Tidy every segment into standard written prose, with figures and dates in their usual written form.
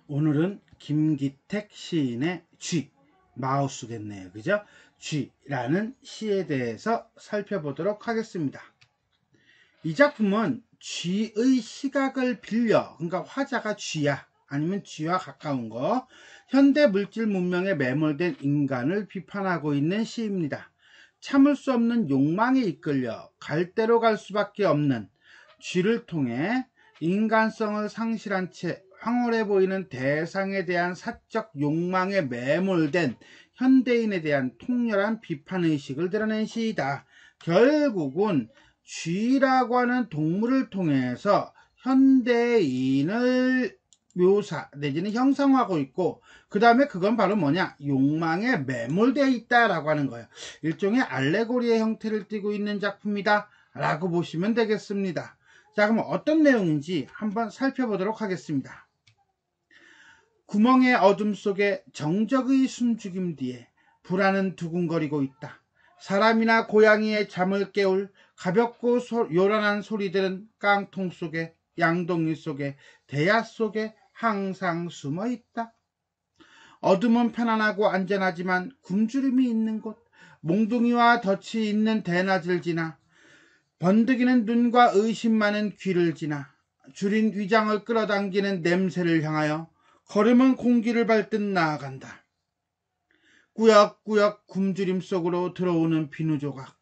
오늘은 김기택 시인의 쥐, 마우스겠네요. 그죠? 쥐라는 시에 대해서 살펴보도록 하겠습니다. 이 작품은 쥐의 시각을 빌려, 그러니까 화자가 쥐야, 아니면 쥐와 가까운 거, 현대 물질 문명에 매몰된 인간을 비판하고 있는 시입니다. 참을 수 없는 욕망에 이끌려 갈대로 갈 수밖에 없는 쥐를 통해 인간성을 상실한 채 황홀해 보이는 대상에 대한 사적 욕망에 매몰된 현대인에 대한 통렬한 비판의식을 드러낸 시이다. 결국은 쥐라고 하는 동물을 통해서 현대인을 묘사 내지는 형상화하고 있고, 그 다음에 그건 바로 뭐냐, 욕망에 매몰되어 있다라고 하는 거예요. 일종의 알레고리의 형태를 띠고 있는 작품이다 라고 보시면 되겠습니다. 자, 그럼 어떤 내용인지 한번 살펴보도록 하겠습니다. 구멍의 어둠 속에 정적의 숨죽임 뒤에 불안은 두근거리고 있다. 사람이나 고양이의 잠을 깨울 가볍고 요란한 소리들은 깡통 속에, 양동이 속에, 대야 속에 항상 숨어 있다. 어둠은 편안하고 안전하지만 굶주림이 있는 곳, 몽둥이와 덫이 있는 대낮을 지나, 번득이는 눈과 의심 많은 귀를 지나, 줄인 위장을 끌어당기는 냄새를 향하여 걸음은 공기를 밟듯 나아간다. 꾸역꾸역 굶주림 속으로 들어오는 비누조각,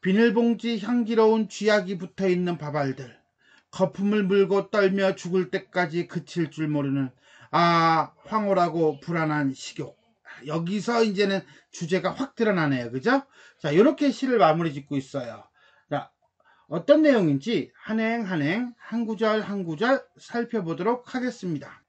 비닐봉지 향기로운 쥐약이 붙어있는 밥알들, 거품을 물고 떨며 죽을 때까지 그칠 줄 모르는 황홀하고 불안한 식욕. 여기서 이제는 주제가 확 드러나네요. 그죠? 자, 이렇게 시를 마무리 짓고 있어요. 자, 어떤 내용인지 한행 한 구절 한 구절 살펴보도록 하겠습니다.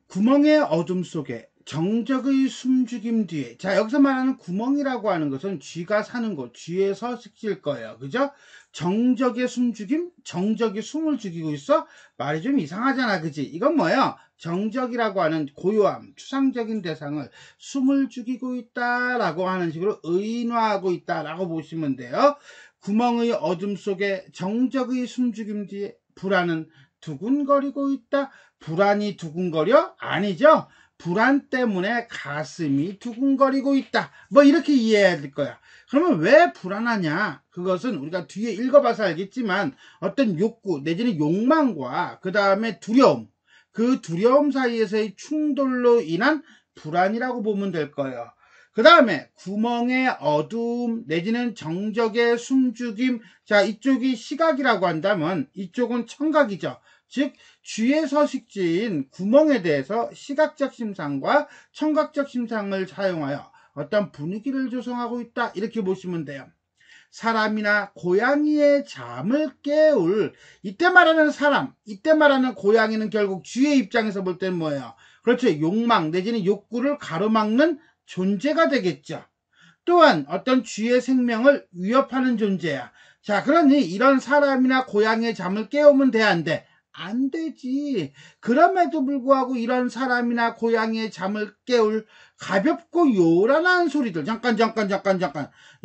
구멍의 어둠 속에 정적의 숨죽임 뒤에, 자, 여기서 말하는 구멍이라고 하는 것은 쥐가 사는 곳, 쥐의 서식지일 거예요. 그죠? 정적의 숨죽임? 정적이 숨을 죽이고 있어? 말이 좀 이상하잖아. 그지? 이건 뭐예요? 정적이라고 하는 고요함, 추상적인 대상을 숨을 죽이고 있다라고 하는 식으로 의인화하고 있다라고 보시면 돼요. 구멍의 어둠 속에 정적의 숨죽임 뒤에 불안은 두근거리고 있다. 불안이 두근거려? 아니죠. 불안 때문에 가슴이 두근거리고 있다. 뭐 이렇게 이해해야 될 거야. 그러면 왜 불안하냐? 그것은 우리가 뒤에 읽어봐서 알겠지만 어떤 욕구 내지는 욕망과 그 다음에 두려움, 그 두려움 사이에서의 충돌로 인한 불안이라고 보면 될 거예요. 그 다음에 구멍의 어두움 내지는 정적의 숨죽임. 자, 이쪽이 시각이라고 한다면 이쪽은 청각이죠. 즉 쥐의 서식지인 구멍에 대해서 시각적 심상과 청각적 심상을 사용하여 어떤 분위기를 조성하고 있다, 이렇게 보시면 돼요. 사람이나 고양이의 잠을 깨울, 이때 말하는 사람, 이때 말하는 고양이는 결국 쥐의 입장에서 볼 때는 뭐예요? 그렇죠. 욕망 내지는 욕구를 가로막는 존재가 되겠죠. 또한 어떤 쥐의 생명을 위협하는 존재야. 자, 그러니 이런 사람이나 고양이의 잠을 깨우면 돼, 안 돼? 안 되지. 그럼에도 불구하고 이런 사람이나 고양이의 잠을 깨울 가볍고 요란한 소리들. 잠깐.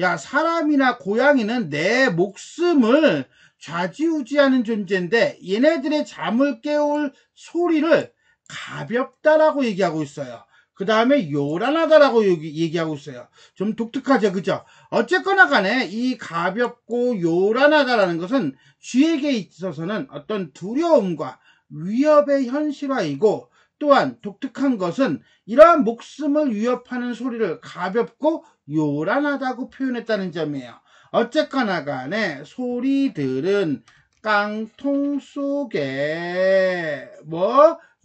야, 사람이나 고양이는 내 목숨을 좌지우지하는 존재인데 얘네들의 잠을 깨울 소리를 가볍다라고 얘기하고 있어요. 그 다음에 요란하다라고 얘기하고 있어요. 좀 독특하죠, 그죠? 어쨌거나 간에 이 가볍고 요란하다라는 것은 쥐에게 있어서는 어떤 두려움과 위협의 현실화이고, 또한 독특한 것은 이러한 목숨을 위협하는 소리를 가볍고 요란하다고 표현했다는 점이에요. 어쨌거나 간에 소리들은 깡통 속에,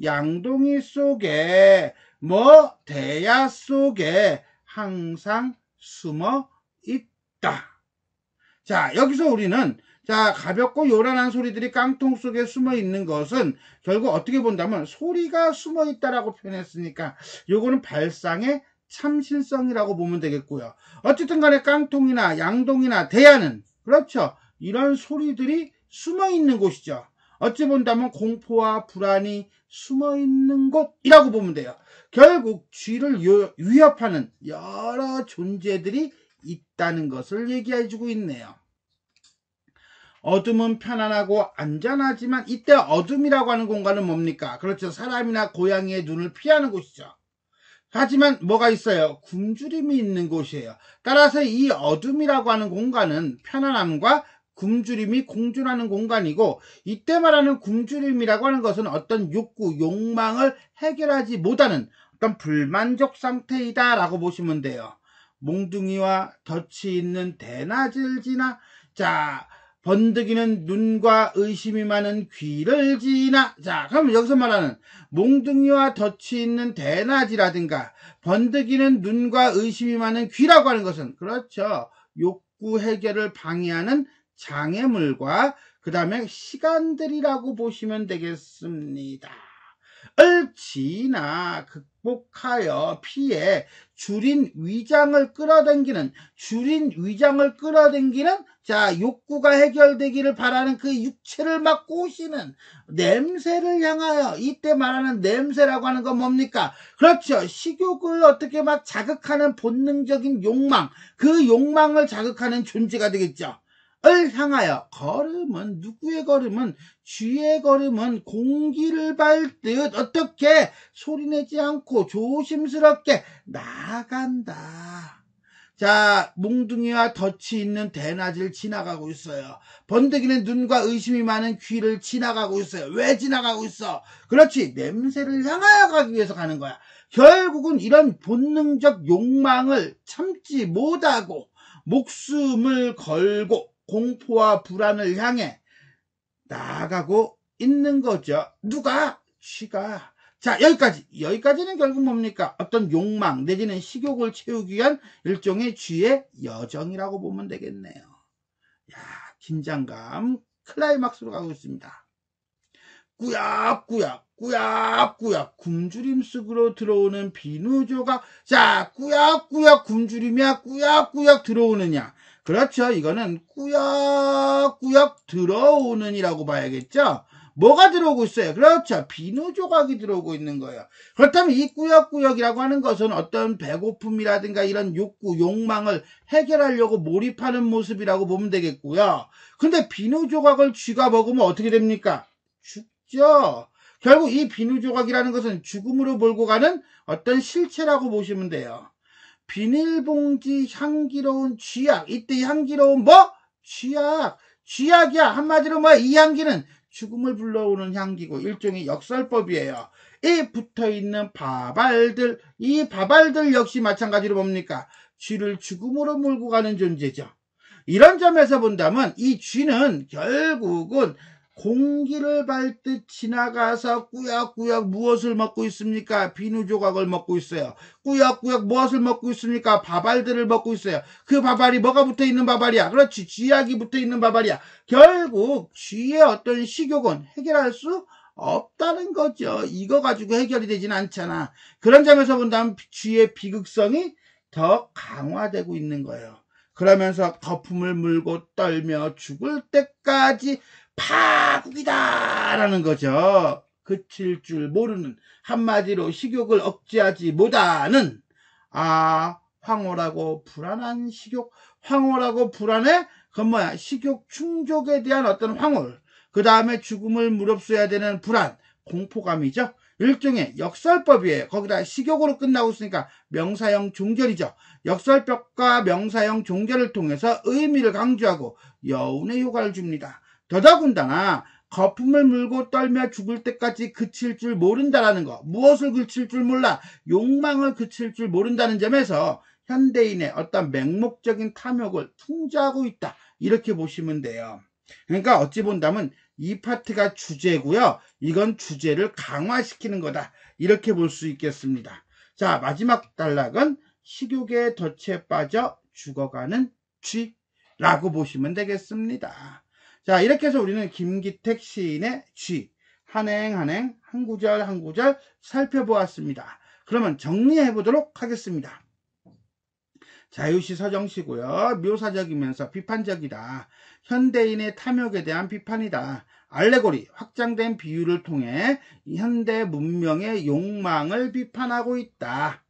양동이 속에, 대야 속에 항상 숨어 있다. 자, 여기서 우리는, 자, 가볍고 요란한 소리들이 깡통 속에 숨어 있는 것은 결국 어떻게 본다면 소리가 숨어 있다라고 표현했으니까 요거는 발상의 참신성이라고 보면 되겠고요. 어쨌든 간에 깡통이나 양동이나 대야는, 그렇죠, 이런 소리들이 숨어 있는 곳이죠. 어찌 본다면 공포와 불안이 숨어 있는 곳이라고 보면 돼요. 결국 쥐를 위협하는 여러 존재들이 있다는 것을 얘기해주고 있네요. 어둠은 편안하고 안전하지만 이때 어둠이라고 하는 공간은 뭡니까? 그렇죠. 사람이나 고양이의 눈을 피하는 곳이죠. 하지만 뭐가 있어요? 굶주림이 있는 곳이에요. 따라서 이 어둠이라고 하는 공간은 편안함과 굶주림이 공존하는 공간이고, 이때 말하는 굶주림이라고 하는 것은 어떤 욕구, 욕망을 해결하지 못하는 어떤 불만족 상태이다 라고 보시면 돼요. 몽둥이와 덫이 있는 대낮을 지나, 자, 번득이는 눈과 의심이 많은 귀를 지나. 자, 그럼 여기서 말하는 몽둥이와 덫이 있는 대낮이라든가 번득이는 눈과 의심이 많은 귀라고 하는 것은, 그렇죠, 욕구 해결을 방해하는 장애물과 그 다음에 시간들이라고 보시면 되겠습니다. 을 지나 극복하여 피해 줄인 위장을 끌어당기는, 자, 욕구가 해결되기를 바라는 그 육체를 막 꼬시는 냄새를 향하여, 이때 말하는 냄새라고 하는 건 뭡니까? 그렇죠. 식욕을 어떻게 막 자극하는 본능적인 욕망, 그 욕망을 자극하는 존재가 되겠죠. 을 향하여 걸음은, 누구의 걸음은, 쥐의 걸음은 공기를 밟듯 어떻게 소리내지 않고 조심스럽게 나아간다. 자, 몽둥이와 덫이 있는 대낮을 지나가고 있어요. 번득이는 눈과 의심이 많은 귀를 지나가고 있어요. 왜 지나가고 있어? 그렇지, 냄새를 향하여 가기 위해서 가는 거야. 결국은 이런 본능적 욕망을 참지 못하고 목숨을 걸고 공포와 불안을 향해 나아가고 있는 거죠. 누가? 쥐가. 자, 여기까지는 결국 뭡니까? 어떤 욕망 내지는 식욕을 채우기 위한 일종의 쥐의 여정이라고 보면 되겠네요. 야, 긴장감 클라이막스로 가고 있습니다. 꾸역꾸역 굶주림 속으로 들어오는 비누조각. 자, 꾸역꾸역 굶주림이야, 꾸역꾸역 들어오느냐. 그렇죠. 이거는 꾸역꾸역 들어오는 이라고 봐야겠죠. 뭐가 들어오고 있어요? 그렇죠. 비누 조각이 들어오고 있는 거예요. 그렇다면 이 꾸역꾸역이라고 하는 것은 어떤 배고픔이라든가 이런 욕구, 욕망을 해결하려고 몰입하는 모습이라고 보면 되겠고요. 근데 비누 조각을 쥐가 먹으면 어떻게 됩니까? 죽죠. 결국 이 비누 조각이라는 것은 죽음으로 몰고 가는 어떤 실체라고 보시면 돼요. 비닐봉지 향기로운 쥐약. 이때 향기로운 뭐? 쥐약. 쥐약이야. 한마디로 뭐 이 향기는 죽음을 불러오는 향기고 일종의 역설법이에요. 이 붙어있는 바발들, 이 바발들 역시 마찬가지로 뭡니까? 쥐를 죽음으로 몰고 가는 존재죠. 이런 점에서 본다면 이 쥐는 결국은 공기를 밟듯 지나가서 꾸역꾸역 무엇을 먹고 있습니까? 비누 조각을 먹고 있어요. 꾸역꾸역 무엇을 먹고 있습니까? 바발들을 먹고 있어요. 그 바발이 뭐가 붙어있는 바발이야? 그렇지, 쥐약이 붙어있는 바발이야. 결국 쥐의 어떤 식욕은 해결할 수 없다는 거죠. 이거 가지고 해결이 되지는 않잖아. 그런 점에서 본다면 쥐의 비극성이 더 강화되고 있는 거예요. 그러면서 거품을 물고 떨며 죽을 때까지 파국이다 라는 거죠. 그칠 줄 모르는, 한마디로 식욕을 억제하지 못하는, 황홀하고 불안한 식욕. 황홀하고 불안해? 그건 뭐야? 식욕 충족에 대한 어떤 황홀, 그 다음에 죽음을 무릅써야 되는 불안, 공포감이죠. 일종의 역설법이에요. 거기다 식욕으로 끝나고 있으니까 명사형 종결이죠. 역설법과 명사형 종결을 통해서 의미를 강조하고 여운의 효과를 줍니다. 더더군다나 거품을 물고 떨며 죽을 때까지 그칠 줄 모른다라는 거. 무엇을 그칠 줄 몰라? 욕망을 그칠 줄 모른다는 점에서 현대인의 어떤 맹목적인 탐욕을 풍자하고 있다. 이렇게 보시면 돼요. 그러니까 어찌 본다면 이 파트가 주제고요. 이건 주제를 강화시키는 거다. 이렇게 볼 수 있겠습니다. 자, 마지막 단락은 식욕의 덫에 빠져 죽어가는 쥐라고 보시면 되겠습니다. 자, 이렇게 해서 우리는 김기택 시인의 쥐, 한행 한 구절 한 구절 살펴보았습니다. 그러면 정리해 보도록 하겠습니다. 자유시 서정시고요. 묘사적이면서 비판적이다. 현대인의 탐욕에 대한 비판이다. 알레고리, 확장된 비유를 통해 현대 문명의 욕망을 비판하고 있다.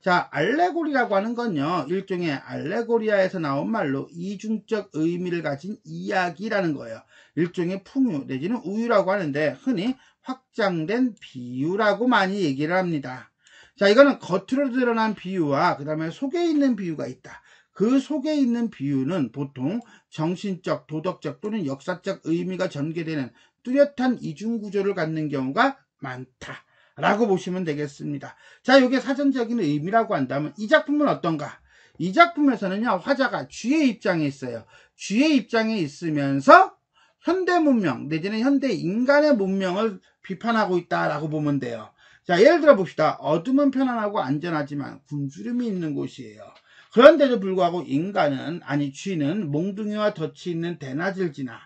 자, 알레고리라고 하는 건요, 일종의 알레고리아에서 나온 말로 이중적 의미를 가진 이야기라는 거예요. 일종의 풍유 내지는 우유라고 하는데 흔히 확장된 비유라고 많이 얘기를 합니다. 자, 이거는 겉으로 드러난 비유와 그 다음에 속에 있는 비유가 있다. 그 속에 있는 비유는 보통 정신적, 도덕적 또는 역사적 의미가 전개되는 뚜렷한 이중구조를 갖는 경우가 많다 라고 보시면 되겠습니다. 자, 이게 사전적인 의미라고 한다면 이 작품은 어떤가? 이 작품에서는요, 화자가 쥐의 입장에 있어요. 쥐의 입장에 있으면서 현대 문명 내지는 현대 인간의 문명을 비판하고 있다라고 보면 돼요. 자, 예를 들어 봅시다. 어둠은 편안하고 안전하지만 군주름이 있는 곳이에요. 그런데도 불구하고 인간은, 아니 쥐는 몽둥이와 덫이 있는 대낮을 지나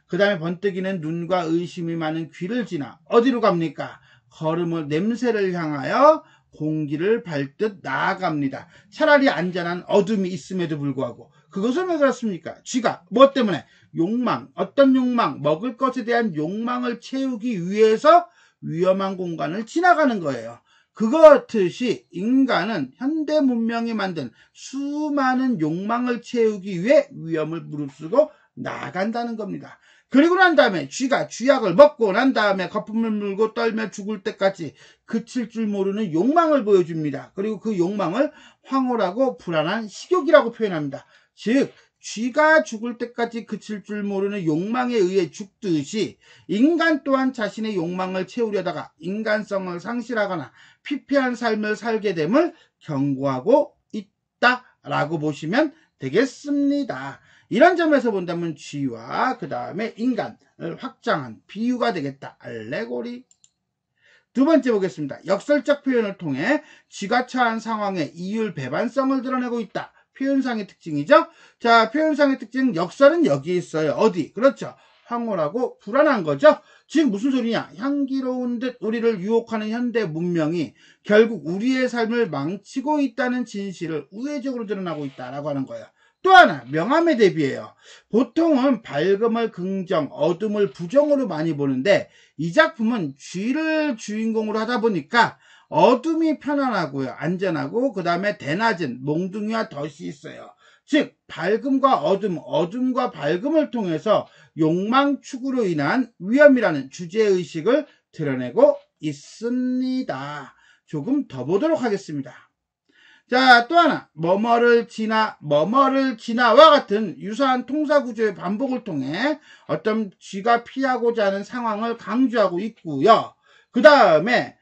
그 다음에 번뜩이는 눈과 의심이 많은 귀를 지나 어디로 갑니까? 걸음을, 냄새를 향하여 공기를 밟듯 나아갑니다. 차라리 안전한 어둠이 있음에도 불구하고. 그것은 왜 그렇습니까? 쥐가 뭐 때문에? 욕망, 어떤 욕망, 먹을 것에 대한 욕망을 채우기 위해서 위험한 공간을 지나가는 거예요. 그렇듯이 인간은 현대 문명이 만든 수많은 욕망을 채우기 위해 위험을 무릅쓰고 나아간다는 겁니다. 그리고 난 다음에 쥐가 쥐약을 먹고 난 다음에 거품을 물고 떨며 죽을 때까지 그칠 줄 모르는 욕망을 보여줍니다. 그리고 그 욕망을 황홀하고 불안한 식욕이라고 표현합니다. 즉 쥐가 죽을 때까지 그칠 줄 모르는 욕망에 의해 죽듯이 인간 또한 자신의 욕망을 채우려다가 인간성을 상실하거나 피폐한 삶을 살게 됨을 경고하고 있다라고 보시면 되겠습니다. 이런 점에서 본다면 쥐와 그 다음에 인간을 확장한 비유가 되겠다. 알레고리. 두 번째 보겠습니다. 역설적 표현을 통해 쥐가 처한 상황의 이율 배반성을 드러내고 있다. 표현상의 특징이죠. 자, 표현상의 특징, 역설은 여기 있어요. 어디? 그렇죠. 황홀하고 불안한 거죠. 즉 무슨 소리냐? 향기로운 듯 우리를 유혹하는 현대 문명이 결국 우리의 삶을 망치고 있다는 진실을 우회적으로 드러나고 있다라고 하는 거예요. 또 하나, 명암에 대비해요. 보통은 밝음을 긍정, 어둠을 부정으로 많이 보는데 이 작품은 쥐를 주인공으로 하다 보니까 어둠이 편안하고요, 안전하고 그 다음에 대낮은 몽둥이와 덫이 있어요. 즉 밝음과 어둠, 어둠과 밝음을 통해서 욕망 추구로 인한 위험이라는 주제의식을 드러내고 있습니다. 조금 더 보도록 하겠습니다. 자, 또 하나, 뭐뭐를 지나와 같은 유사한 통사구조의 반복을 통해 어떤 쥐가 피하고자 하는 상황을 강조하고 있고요. 그 다음에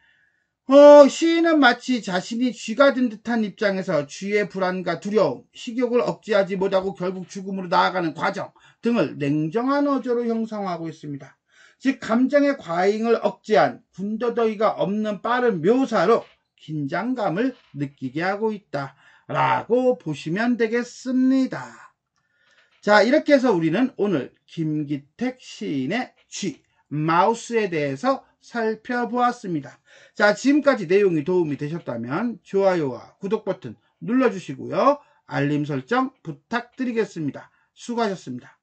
시인은 마치 자신이 쥐가 된 듯한 입장에서 쥐의 불안과 두려움, 식욕을 억제하지 못하고 결국 죽음으로 나아가는 과정 등을 냉정한 어조로 형성하고 있습니다. 즉 감정의 과잉을 억제한 군더더기가 없는 빠른 묘사로 긴장감을 느끼게 하고 있다라고 보시면 되겠습니다. 자, 이렇게 해서 우리는 오늘 김기택 시인의 쥐, 마우스에 대해서 살펴보았습니다. 자, 지금까지 내용이 도움이 되셨다면 좋아요와 구독 버튼 눌러주시고요. 알림 설정 부탁드리겠습니다. 수고하셨습니다.